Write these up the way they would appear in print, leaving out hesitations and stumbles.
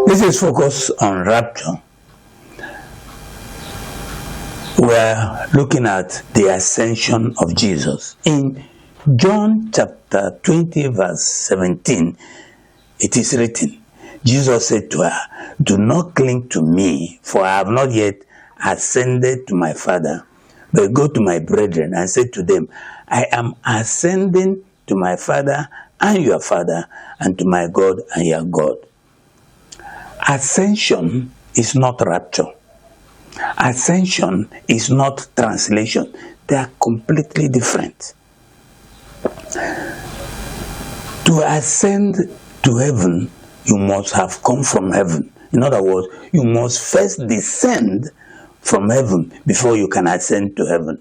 This is focused on rapture. We're looking at the ascension of Jesus. In John chapter 20 verse 17, it is written, Jesus said to her, "Do not cling to me, for I have not yet ascended to my Father, but go to my brethren and say to them, I am ascending to my Father and your Father, and to my God and your God." Ascension is not rapture. Ascension is not translation. They are completely different. To ascend to heaven, you must have come from heaven. In other words, you must first descend from heaven before you can ascend to heaven.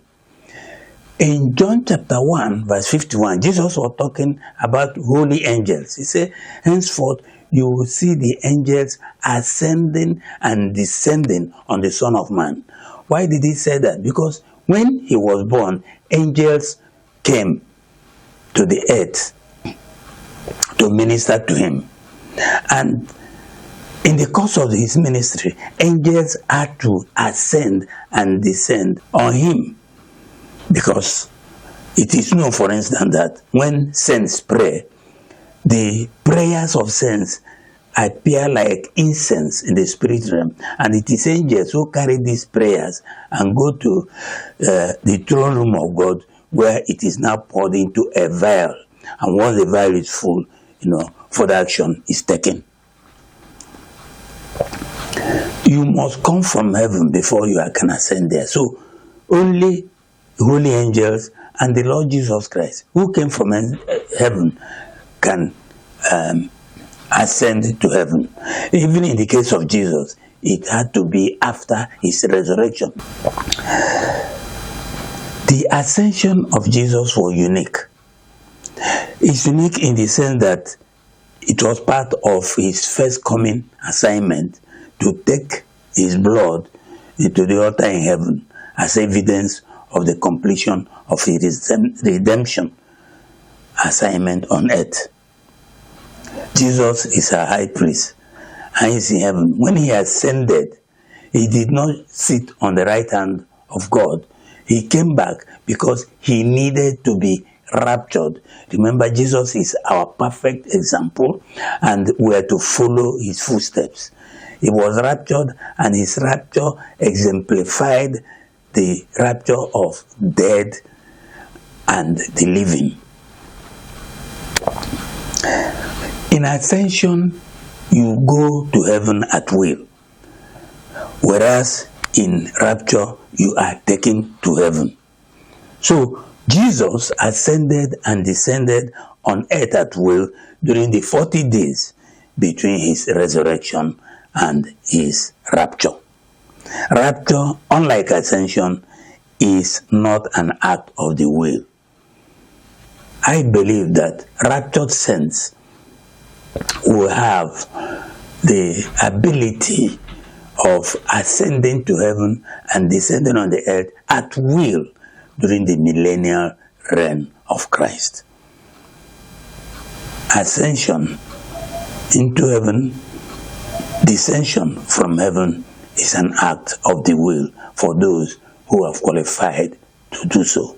In John chapter 1 verse 51, Jesus was talking about holy angels. He said, henceforth you will see the angels ascending and descending on the Son of Man. Why did he say that? Because when he was born, angels came to the earth to minister to him. And in the course of his ministry, angels had to ascend and descend on him. Because it is known, for instance, that when saints pray, the prayers of saints appear like incense in the spirit realm, and it is angels who carry these prayers and go to the throne room of God, where it is now poured into a vial, and once the vial is full, further action is taken. You must come from heaven before you can ascend there. So only holy angels and the Lord Jesus Christ, who came from heaven, can ascend to heaven. Even in the case of Jesus, it had to be after his resurrection. The ascension of Jesus was unique. It's unique in the sense that it was part of his first coming assignment to take his blood into the altar in heaven as evidence of the completion of his redemption assignment on earth. Jesus is our high priest and he's in heaven. When he ascended, he did not sit on the right hand of God. He came back because he needed to be raptured. Remember, Jesus is our perfect example and we are to follow his footsteps. He was raptured, and his rapture exemplified the rapture of dead and the living. In ascension, you go to heaven at will, whereas in rapture, you are taken to heaven. So Jesus ascended and descended on earth at will during the 40 days between his resurrection and his rapture. Rapture, unlike ascension, is not an act of the will. I believe that raptured saints will have the ability of ascending to heaven and descending on the earth at will during the millennial reign of Christ. Ascension into heaven, descension from heaven is an act of the will for those who have qualified to do so.